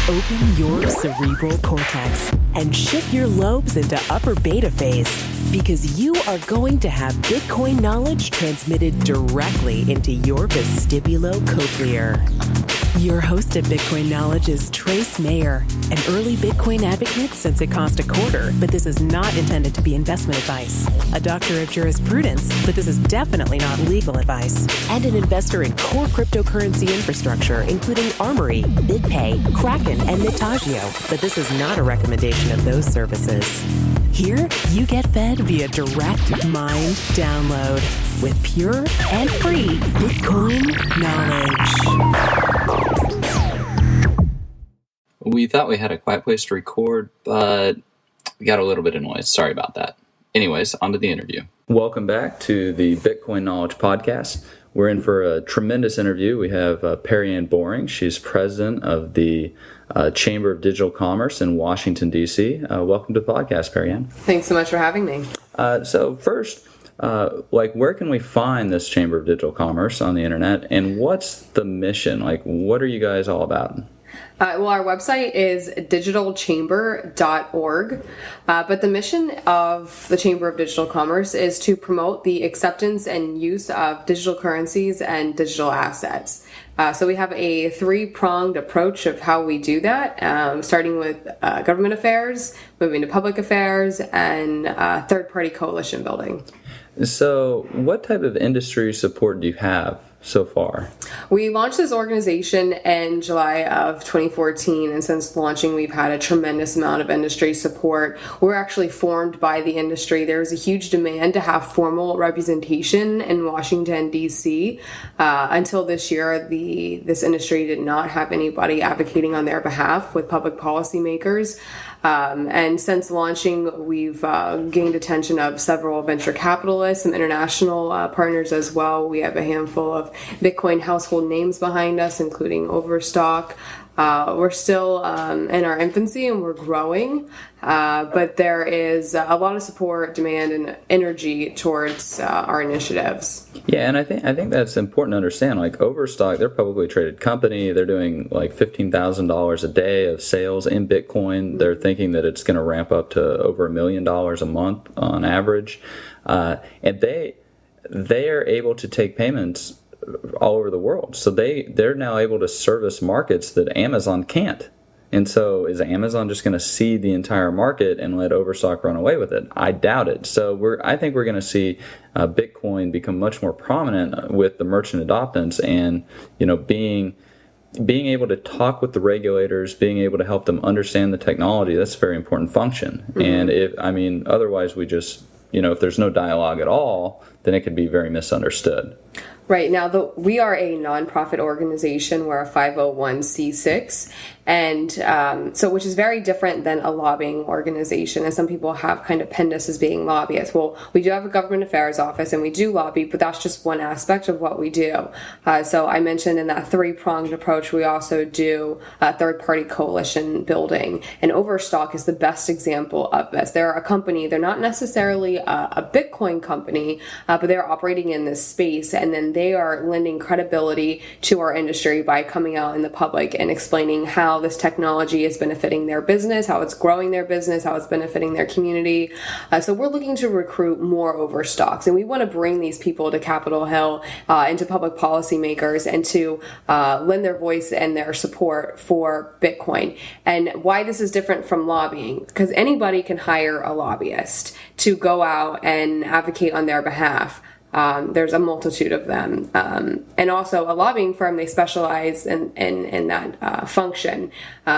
Open your cerebral cortex and shift your lobes into upper beta phase, because you are going to have Bitcoin knowledge transmitted directly into your vestibulocochlear. Your host of Bitcoin Knowledge is Trace Mayer, an early Bitcoin advocate since it cost $0.25, but this is not intended to be investment advice. A doctor of jurisprudence, but this is definitely not legal advice. And an investor in core cryptocurrency infrastructure, including Armory, BitPay, Kraken, and Mitagio, but this is not a recommendation of those services. Here, you get fed via direct mind download with pure and free Bitcoin knowledge. We thought we had a quiet place to record, but we got a little bit of noise. Sorry about that. Anyways, on to the interview. Welcome back to the Bitcoin Knowledge Podcast. We're in for a tremendous interview. We have Perianne Boring. She's president of the Chamber of Digital Commerce in Washington, D.C. Welcome to the podcast, Perianne. Thanks so much for having me. So first, where can we find this Chamber of Digital Commerce on the internet, and what's the mission? What are you guys all about? Our website is digitalchamber.org, but the mission of the Chamber of Digital Commerce is to promote the acceptance and use of digital currencies and digital assets. So we have a three-pronged approach of how we do that, starting with government affairs, moving to public affairs, and third-party coalition building. So what type of industry support do you have so far? We launched this organization in July of 2014, and since launching, we've had a tremendous amount of industry support. We're actually formed by the industry. There's a huge demand to have formal representation in Washington, D.C. Until this year, this industry did not have anybody advocating on their behalf with public policymakers. And since launching, we've gained attention of several venture capitalists and international partners as well. We have a handful of Bitcoin household names behind us, including Overstock. We're still in our infancy and we're growing, but there is a lot of support, demand, and energy towards our initiatives. Yeah, and I think that's important to understand. Overstock, they're a publicly traded company. They're doing $15,000 a day of sales in Bitcoin. They're thinking that it's going to ramp up to over $1 million a month on average, and they are able to take payments all over the world. So they're now able to service markets that Amazon can't. And so is Amazon just going to cede the entire market and let Overstock run away with it? I doubt it. So I think we're going to see Bitcoin become much more prominent with the merchant adoptants, and being able to talk with the regulators, being able to help them understand the technology. That's a very important function. Mm-hmm. And otherwise we just if there's no dialogue at all, then it could be very misunderstood. Right. Now, we are a nonprofit organization. We're a 501c6, and which is very different than a lobbying organization. And some people have kind of pinned us as being lobbyists. Well, we do have a government affairs office, and we do lobby, but that's just one aspect of what we do. So I mentioned in that three-pronged approach, we also do third-party coalition building. And Overstock is the best example of this. They're a company. They're not necessarily a Bitcoin company, but they're operating in this space, and then they are lending credibility to our industry by coming out in the public and explaining how this technology is benefiting their business, how it's growing their business, how it's benefiting their community. So we're looking to recruit more Overstocks, and we want to bring these people to Capitol Hill and to public policymakers, and to lend their voice and their support for Bitcoin. And why this is different from lobbying, because anybody can hire a lobbyist to go out and advocate on their behalf. There's a multitude of them. And also a lobbying firm, they specialize in that function.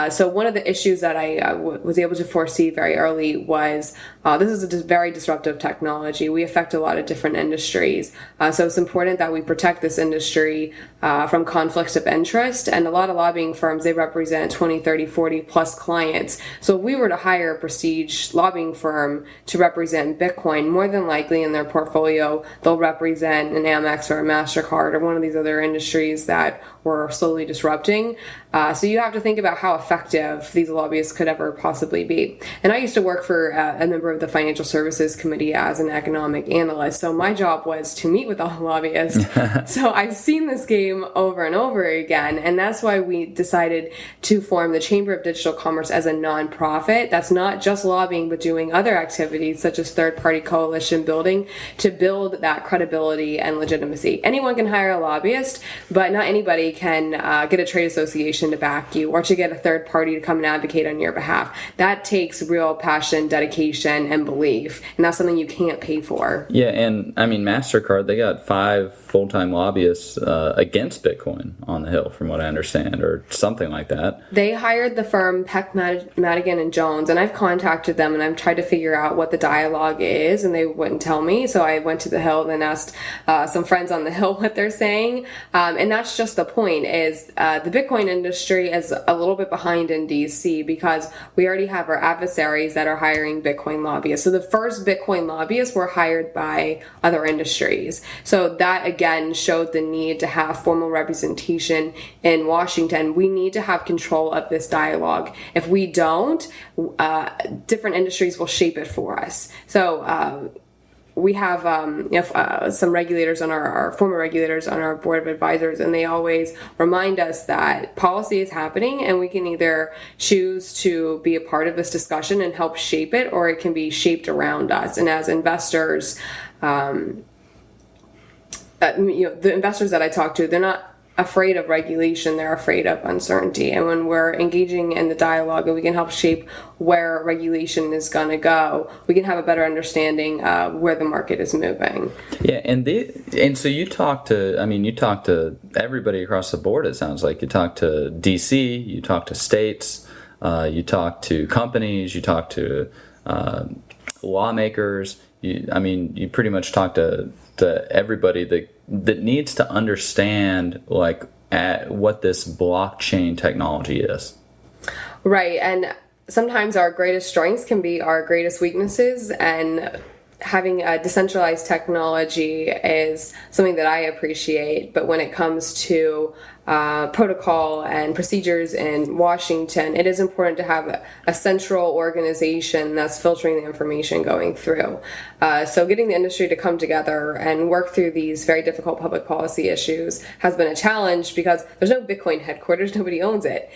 So one of the issues that I was able to foresee very early was this is a very disruptive technology. We affect a lot of different industries. So it's important that we protect this industry from conflicts of interest. And a lot of lobbying firms, they represent 20, 30, 40 plus clients. So if we were to hire a prestige lobbying firm to represent Bitcoin, more than likely in their portfolio, they'll represent an Amex or a MasterCard or one of these other industries that we're slowly disrupting. So you have to think about how effective these lobbyists could ever possibly be. And I used to work for a member of the Financial Services Committee as an economic analyst. So my job was to meet with all the lobbyists. So I've seen this game over and over again. And that's why we decided to form the Chamber of Digital Commerce as a nonprofit. That's not just lobbying, but doing other activities such as third-party coalition building to build that credibility and legitimacy. Anyone can hire a lobbyist, but not anybody can get a trade association to back you or to get a third party to come and advocate on your behalf. That takes real passion, dedication, and belief, and that's something you can't pay for. Yeah, and I mean, MasterCard, they got 5 full-time lobbyists against Bitcoin on the Hill, from what I understand, or something like that. They hired the firm Peck, Madigan and Jones, and I've contacted them and I've tried to figure out what the dialogue is, and they wouldn't tell me. So I went to the Hill and asked some friends on the Hill what they're saying, and that's just the point. Is the Bitcoin industry is a little bit behind in DC because we already have our adversaries that are hiring Bitcoin lobbyists. So the first Bitcoin lobbyists were hired by other industries. So that again showed the need to have formal representation in Washington. We need to have control of this dialogue. If we don't, different industries will shape it for us. So we have some regulators on our former regulators on our board of advisors, and they always remind us that policy is happening and we can either choose to be a part of this discussion and help shape it, or it can be shaped around us. And as investors, the investors that I talk to, they're not afraid of regulation, they're afraid of uncertainty. And when we're engaging in the dialogue and we can help shape where regulation is going to go, we can have a better understanding where the market is moving. Yeah, and so you talk to everybody across the board, it sounds like. You talk to DC, you talk to states, you talk to companies, you talk to lawmakers. You pretty much talk to everybody that needs to understand what this blockchain technology is. Right, and sometimes our greatest strengths can be our greatest weaknesses, and having a decentralized technology is something that I appreciate. But when it comes to protocol and procedures in Washington, it is important to have a central organization that's filtering the information going through. So getting the industry to come together and work through these very difficult public policy issues has been a challenge because there's no Bitcoin headquarters, nobody owns it.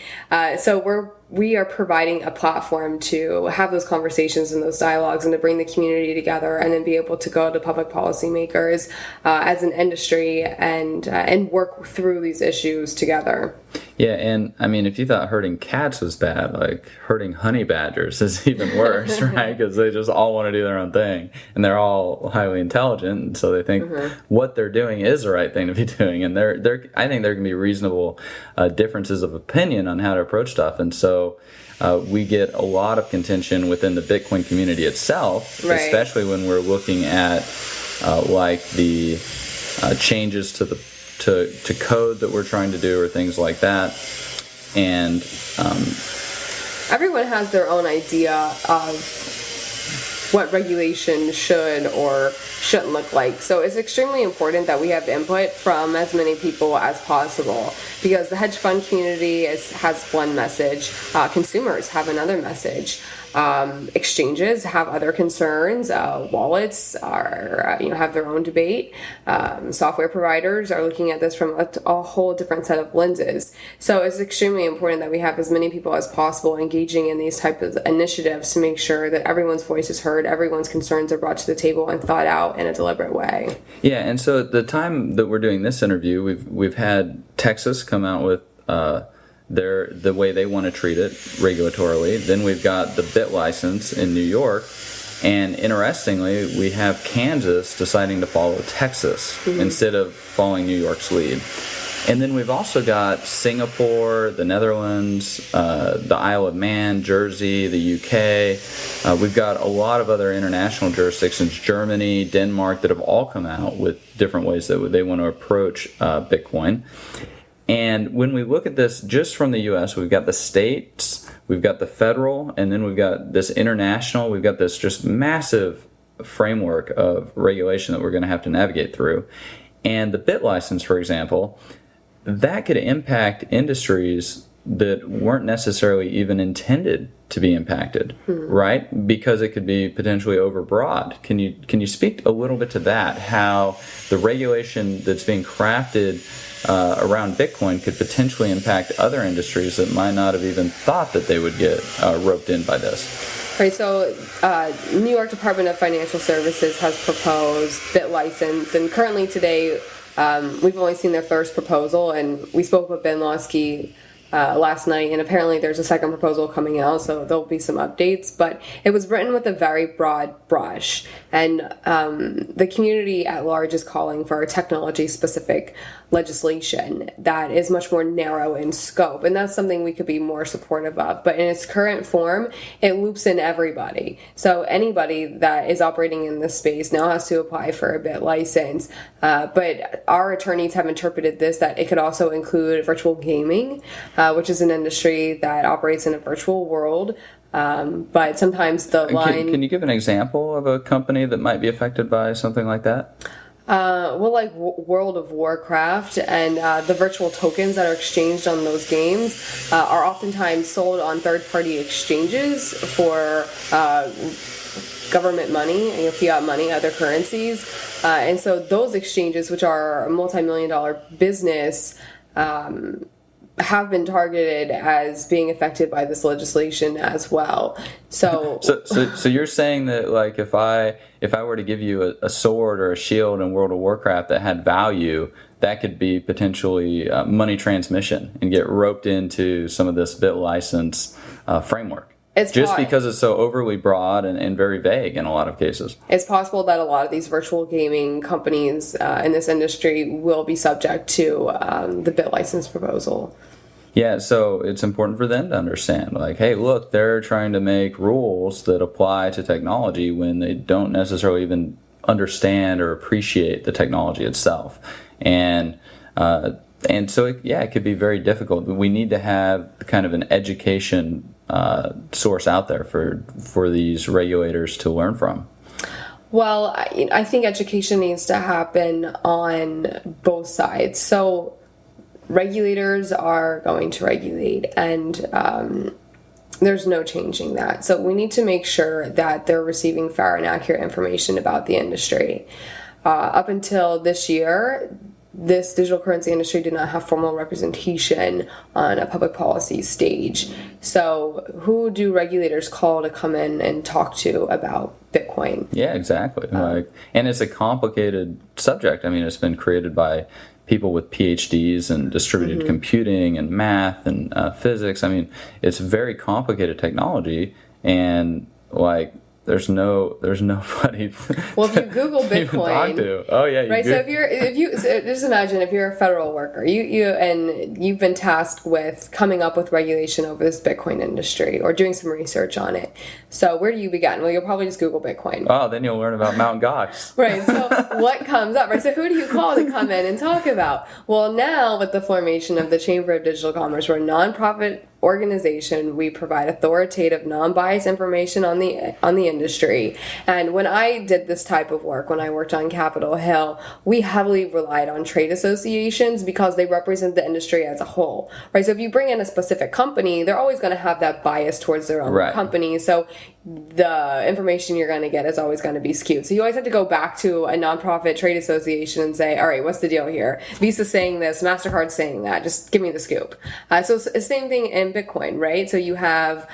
So we are providing a platform to have those conversations and those dialogues and to bring the community together and then be able to go to public policymakers as an industry and work through these issues together. Yeah, and I mean, if you thought herding cats was bad, like herding honey badgers is even worse, right? Because they just all want to do their own thing, and they're all highly intelligent, and so they think what they're doing is the right thing to be doing. And I think there can be reasonable differences of opinion on how to approach stuff, and so we get a lot of contention within the Bitcoin community itself, right, especially when we're looking at the changes to code that we're trying to do or things like that. And everyone has their own idea of what regulation should or shouldn't look like. So it's extremely important that we have input from as many people as possible, because the hedge fund community has one message, consumers have another message. Exchanges have other concerns. Wallets have their own debate. Software providers are looking at this from a whole different set of lenses. So it's extremely important that we have as many people as possible engaging in these types of initiatives to make sure that everyone's voice is heard, everyone's concerns are brought to the table and thought out in a deliberate way. Yeah, and so at the time that we're doing this interview, we've had Texas come out with the way they want to treat it regulatorily. Then we've got the BIT license in New York, and interestingly, we have Kansas deciding to follow Texas instead of following New York's lead. And then we've also got Singapore, the Netherlands, the Isle of Man, Jersey, the UK. We've got a lot of other international jurisdictions, Germany, Denmark, that have all come out with different ways that they want to approach Bitcoin. And when we look at this just from the U.S., we've got the states, we've got the federal, and then we've got this international, we've got this just massive framework of regulation that we're going to have to navigate through. And the bit license, for example, that could impact industries that weren't necessarily even intended to be impacted, right? Because it could be potentially overbroad. Can you speak a little bit to that? How the regulation that's being crafted around Bitcoin could potentially impact other industries that might not have even thought that they would get roped in by this? Right, so New York Department of Financial Services has proposed bit license, and currently today we've only seen their first proposal, and we spoke with Ben Lawsky last night, and apparently there's a second proposal coming out, so there'll be some updates, but it was written with a very broad brush, and the community at large is calling for a technology-specific legislation that is much more narrow in scope, and that's something we could be more supportive of. But in its current form, it loops in everybody. So anybody that is operating in this space now has to apply for a bit license. But our attorneys have interpreted this that it could also include virtual gaming, which is an industry that operates in a virtual world. But sometimes the line... Can you give an example of a company that might be affected by something like that? Well, like World of Warcraft and the virtual tokens that are exchanged on those games are oftentimes sold on third-party exchanges for government money, fiat money, other currencies. And so those exchanges, which are a multi-million-dollar business, have been targeted as being affected by this legislation as well. So you're saying that, like, if I were to give you a sword or a shield in World of Warcraft that had value, that could be potentially money transmission and get roped into some of this bit license framework. Because it's so overly broad and very vague in a lot of cases. It's possible that a lot of these virtual gaming companies in this industry will be subject to the bit license proposal. Yeah, so it's important for them to understand, like, hey, look, they're trying to make rules that apply to technology when they don't necessarily even understand or appreciate the technology itself. And so, it could be very difficult. We need to have kind of an education source out there for these regulators to learn from. Well, I think education needs to happen on both sides. So regulators are going to regulate, and there's no changing that. So we need to make sure that they're receiving fair and accurate information about the industry. Up until this year, this digital currency industry did not have formal representation on a public policy stage. So who do regulators call to come in and talk to about Bitcoin? Yeah, exactly. And it's a complicated subject. I mean, it's been created by people with PhDs in distributed computing and math and physics. I mean, it's very complicated technology, and there's nobody. Well, if you Google Bitcoin, right. So if you just imagine if you're a federal worker, you've been tasked with coming up with regulation over this Bitcoin industry or doing some research on it. So where do you begin? Well, you'll probably just Google Bitcoin. Oh, then you'll learn about Mt. Gox. Right. So what comes up? Right. So who do you call to come in and talk about? Well, now with the formation of the Chamber of Digital Commerce, we're a nonprofit organization. We provide authoritative, non-biased information on the industry. And when I did this type of work, when I worked on Capitol Hill, we heavily relied on trade associations because they represent the industry as a whole, right? So if you bring in a specific company, they're always going to have that bias towards their own company. So the information you're going to get is always going to be skewed. So you always have to go back to a nonprofit trade association and say, all right, what's the deal here? Visa's saying this, MasterCard's saying that, just give me the scoop. So it's the same thing in Bitcoin, right? So you have,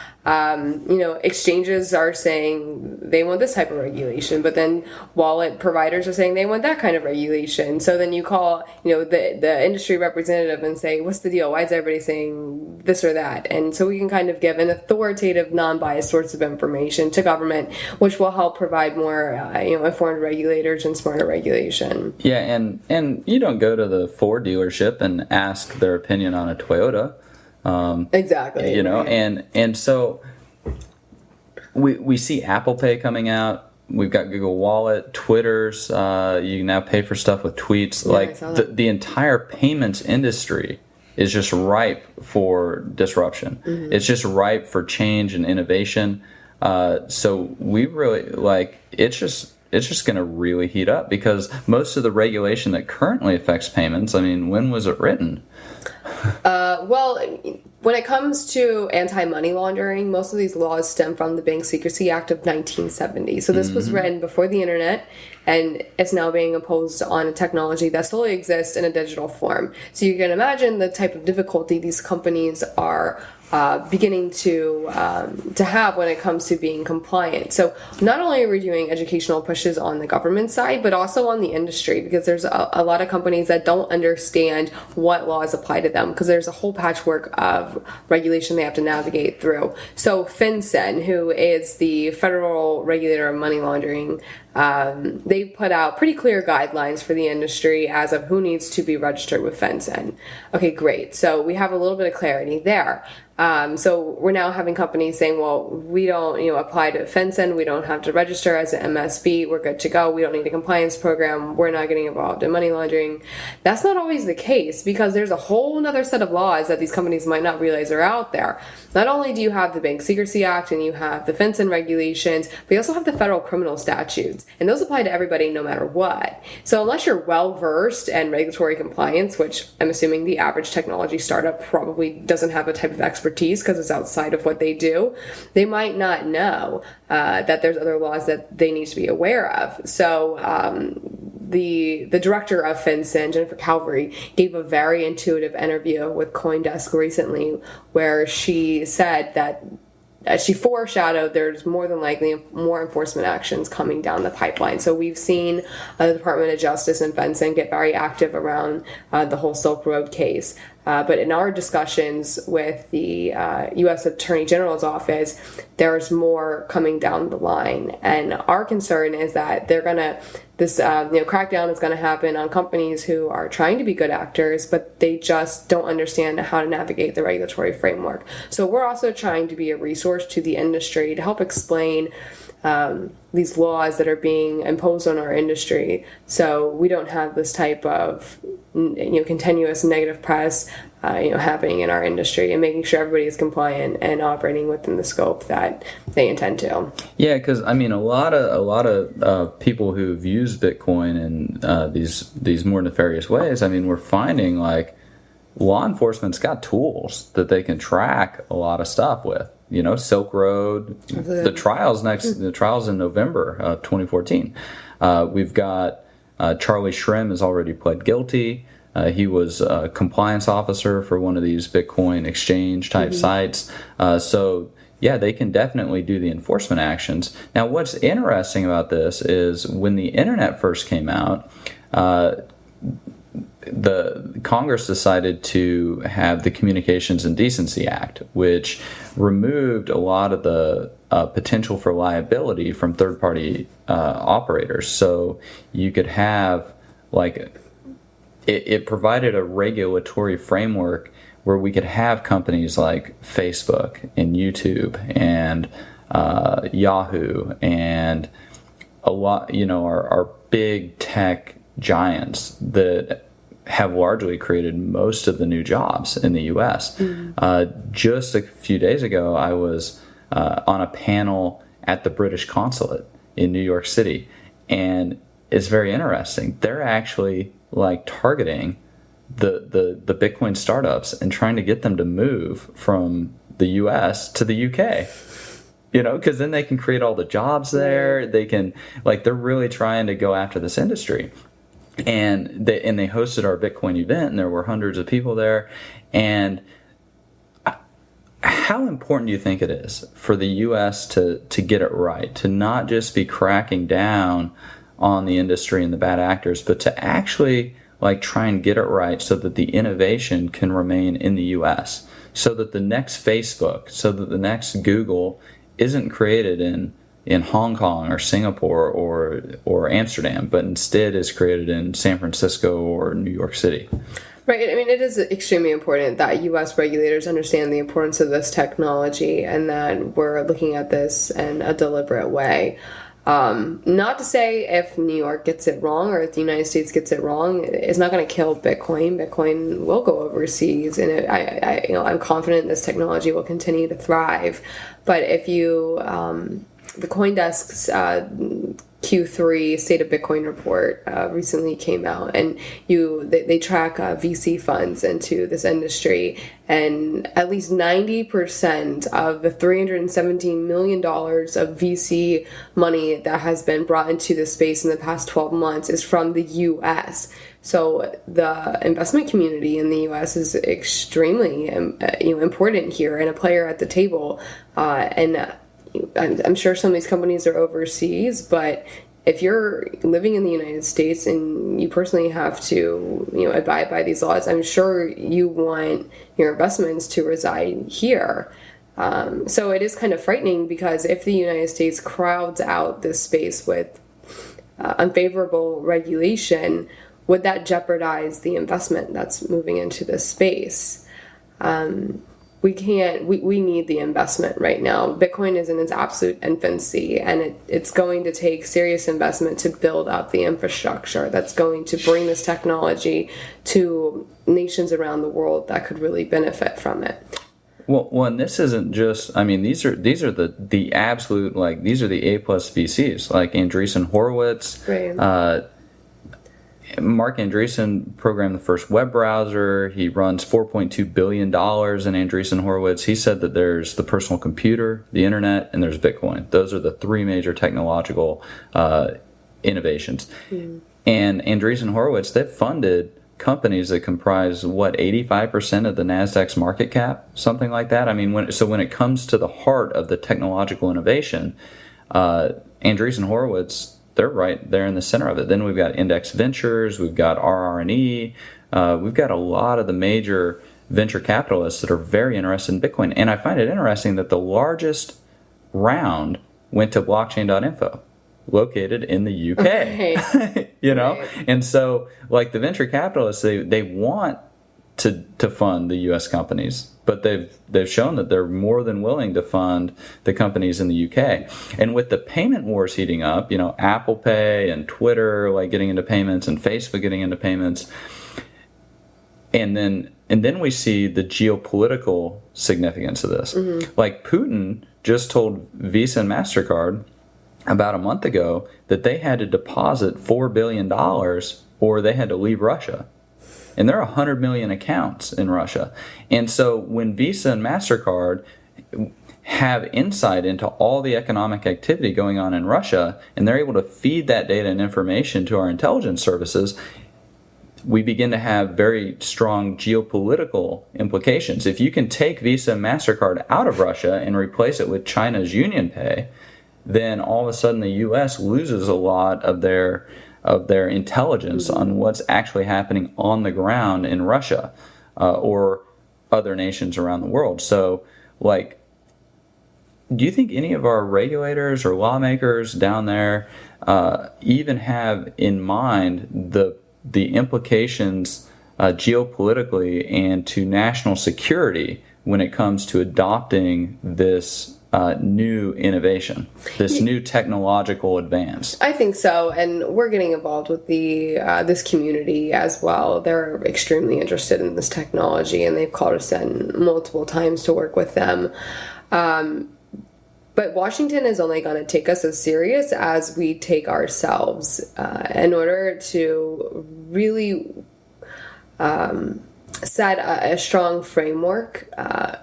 exchanges are saying they want this type of regulation, but then wallet providers are saying they want that kind of regulation. So then you call, the industry representative and say, what's the deal? Why is everybody saying this or that? And so we can kind of give an authoritative, non-biased source of information to government, which will help provide more, informed regulators and smarter regulation. Yeah, and you don't go to the Ford dealership and ask their opinion on a Toyota. Exactly. And so we see Apple Pay coming out. We've got Google Wallet, Twitter's. You can now pay for stuff with tweets. Yeah, the entire payments industry is just ripe for disruption. Mm-hmm. It's just ripe for change and innovation. So we really it's just it's just going to really heat up, because most of the regulation that currently affects payments, I mean, when was it written? Well, when it comes to anti-money laundering, most of these laws stem from the Bank Secrecy Act of 1970. So this was written before the internet, and it's now being imposed on a technology that solely exists in a digital form. So you can imagine the type of difficulty these companies are beginning to have when it comes to being compliant. So not only are we doing educational pushes on the government side, but also on the industry, because there's a lot of companies that don't understand what laws apply to them, because there's a whole patchwork of regulation they have to navigate through. So FinCEN, who is the federal regulator of money laundering, they put out pretty clear guidelines for the industry as of who needs to be registered with FinCEN. Okay, great. So we have a little bit of clarity there. So we're now having companies saying, well, we don't, apply to FinCEN. We don't have to register as an MSB. We're good to go. We don't need a compliance program. We're not getting involved in money laundering. That's not always the case, because there's a whole other set of laws that these companies might not realize are out there. Not only do you have the Bank Secrecy Act and you have the FinCEN regulations, but you also have the federal criminal statutes, and those apply to everybody no matter what. So unless you're well versed in regulatory compliance, which I'm assuming the average technology startup probably doesn't have a type of expertise because it's outside of what they do, they might not know that there's other laws that they need to be aware of. So the director of FinCEN, Jennifer Calvary, gave a very intuitive interview with CoinDesk recently, where she said that she foreshadowed there's more than likely more enforcement actions coming down the pipeline. So we've seen the Department of Justice and FinCEN get very active around the whole Silk Road case. But in our discussions with the U.S. Attorney General's office, there's more coming down the line. And our concern is that this crackdown is going to happen on companies who are trying to be good actors, but they just don't understand how to navigate the regulatory framework. So we're also trying to be a resource to the industry to help explain these laws that are being imposed on our industry, so we don't have this type of continuous negative press happening in our industry, and making sure everybody is compliant and operating within the scope that they intend to. Yeah, because I mean, a lot of people who've used Bitcoin in these more nefarious ways, I mean, we're finding like law enforcement's got tools that they can track a lot of stuff with. Silk Road, the trials in November of 2014. We've got Charlie Shrem has already pled guilty. He was a compliance officer for one of these Bitcoin exchange type sites. So yeah, they can definitely do the enforcement actions. Now, what's interesting about this is when the internet first came out, the Congress decided to have the Communications and Decency Act, which removed a lot of the potential for liability from third-party operators. So you could have, it provided a regulatory framework where we could have companies like Facebook and YouTube and Yahoo and a lot, our big tech giants that have largely created most of the new jobs in the U.S. Just a few days ago, I was on a panel at the British consulate in New York City, and it's very interesting. They're actually targeting the Bitcoin startups and trying to get them to move from the U.S. to the U.K. Because then they can create all the jobs there. They can they're really trying to go after this industry. And they hosted our Bitcoin event, and there were hundreds of people there. And how important do you think it is for the U.S. to get it right, to not just be cracking down on the industry and the bad actors, but to actually try and get it right so that the innovation can remain in the U.S., so that the next Facebook, so that the next Google isn't created in Hong Kong or Singapore or Amsterdam, but instead is created in San Francisco or New York City. Right. I mean, it is extremely important that U.S. regulators understand the importance of this technology, and that we're looking at this in a deliberate way. Not to say if New York gets it wrong or if the United States gets it wrong, it's not going to kill Bitcoin. Bitcoin will go overseas, and I'm confident this technology will continue to thrive. But if you the CoinDesk's Q3 State of Bitcoin report recently came out, and they track VC funds into this industry, and at least 90% of the $317 million of VC money that has been brought into the space in the past 12 months is from the U.S. So the investment community in the U.S. is extremely important here and a player at the table. And I'm sure some of these companies are overseas, but if you're living in the United States and you personally have to abide by these laws, I'm sure you want your investments to reside here. So it is kind of frightening, because if the United States crowds out this space with unfavorable regulation, would that jeopardize the investment that's moving into this space? We need the investment right now. Bitcoin is in its absolute infancy, and it's going to take serious investment to build up the infrastructure that's going to bring this technology to nations around the world that could really benefit from it. Well, and this isn't just, I mean, these are the absolute, like, these are the A+ VCs, like Andreessen Horowitz. Right. Mark Andreessen programmed the first web browser. He runs $4.2 billion in Andreessen Horowitz. He said that there's the personal computer, the internet, and there's Bitcoin. Those are the three major technological innovations. Mm. And Andreessen Horowitz, they've funded companies that comprise, 85% of the NASDAQ's market cap? Something like that. I mean, when it comes to the heart of the technological innovation, Andreessen Horowitz, they're right there in the center of it. Then we've got Index Ventures, we've got RR&E, we've got a lot of the major venture capitalists that are very interested in Bitcoin. And I find it interesting that the largest round went to blockchain.info, located in the UK. Right. Right. And so, like, the venture capitalists, they want to fund the U.S. companies, but they've shown that they're more than willing to fund the companies in the UK. And with the payment wars heating up, Apple Pay and Twitter getting into payments, and Facebook getting into payments, and then we see the geopolitical significance of this. Mm-hmm. Like, Putin just told Visa and MasterCard about a month ago that they had to deposit $4 billion or they had to leave Russia. And there are 100 million accounts in Russia. And so when Visa and MasterCard have insight into all the economic activity going on in Russia, and they're able to feed that data and information to our intelligence services, we begin to have very strong geopolitical implications. If you can take Visa and MasterCard out of Russia and replace it with China's UnionPay, then all of a sudden the U.S. loses a lot of their intelligence on what's actually happening on the ground in Russia or other nations around the world. So, do you think any of our regulators or lawmakers down there even have in mind the implications geopolitically and to national security when it comes to adopting this new innovation, this new technological advance? I think so, and we're getting involved with this community as well. They're extremely interested in this technology, and they've called us in multiple times to work with them. But Washington is only going to take us as serious as we take ourselves. In order to really set a strong framework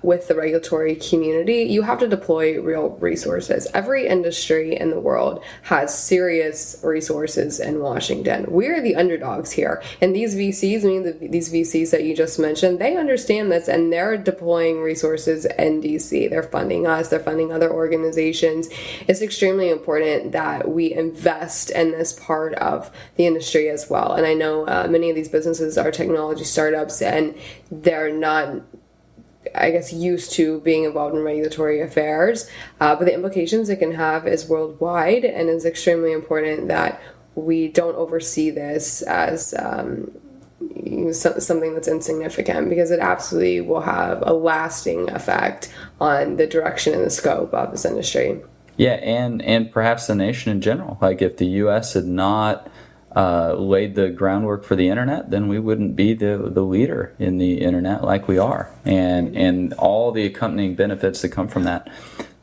with the regulatory community, you have to deploy real resources. Every industry in the world has serious resources in Washington. We're the underdogs here. And these VCs, these VCs that you just mentioned, they understand this, and they're deploying resources in DC. They're funding us. They're funding other organizations. It's extremely important that we invest in this part of the industry as well. And I know many of these businesses are technology startups, and they're not, I guess, used to being involved in regulatory affairs, but the implications it can have is worldwide, and it's extremely important that we don't oversee this as something that's insignificant, because it absolutely will have a lasting effect on the direction and the scope of this industry. Yeah, and perhaps the nation in general. Like, if the U.S. had not laid the groundwork for the internet, then we wouldn't be the leader in the internet like we are, and all the accompanying benefits that come from that.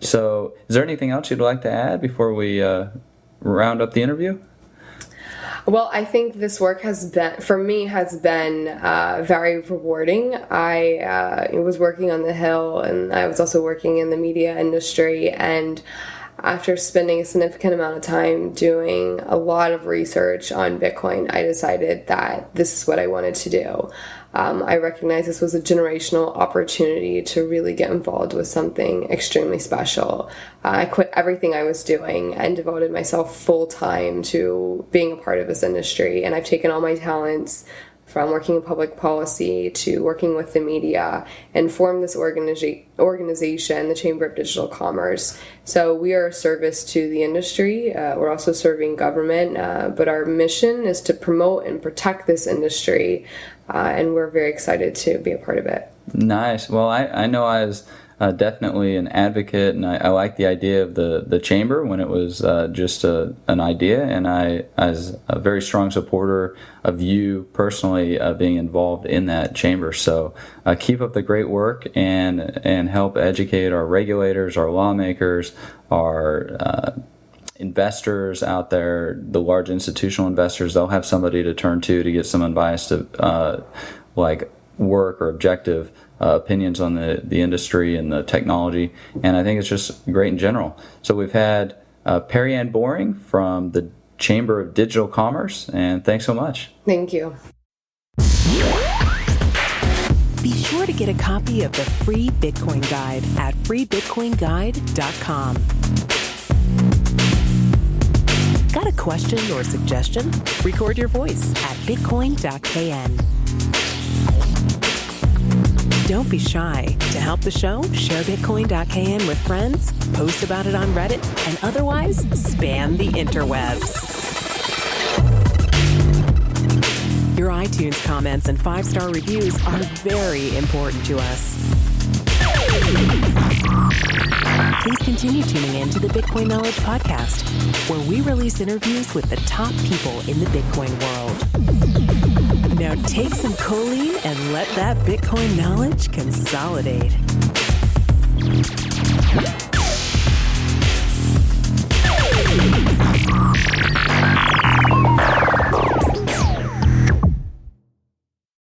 So, is there anything else you'd like to add before we round up the interview? Well, I think this work has been very rewarding. I was working on the Hill, and I was also working in the media industry, and after spending a significant amount of time doing a lot of research on Bitcoin, I decided that this is what I wanted to do. I recognized this was a generational opportunity to really get involved with something extremely special. I quit everything I was doing and devoted myself full time to being a part of this industry. And I've taken all my talents from working in public policy to working with the media and formed this organization, the Chamber of Digital Commerce. So we are a service to the industry. We're also serving government, but our mission is to promote and protect this industry, and we're very excited to be a part of it. Nice. Well, I know I was definitely an advocate, and I like the idea of the chamber when it was just an idea, and I was a very strong supporter of you personally being involved in that chamber. So keep up the great work and help educate our regulators, our lawmakers, our investors out there, the large institutional investors. They'll have somebody to turn to get some unbiased like work or objective opinions on the industry and the technology, and I think it's just great in general. So we've had Perianne Boring from the Chamber of Digital Commerce, and thanks so much. Thank you. Be sure to get a copy of the free Bitcoin Guide at freebitcoinguide.com. Got a question or suggestion? Record your voice at bitcoin.kn. Don't be shy. To help the show, share Bitcoin.kn with friends, post about it on Reddit, and otherwise spam the interwebs. Your iTunes comments and 5-star reviews are very important to us. Please continue tuning in to the Bitcoin Knowledge Podcast, where we release interviews with the top people in the Bitcoin world. Now take some choline and let that Bitcoin knowledge consolidate.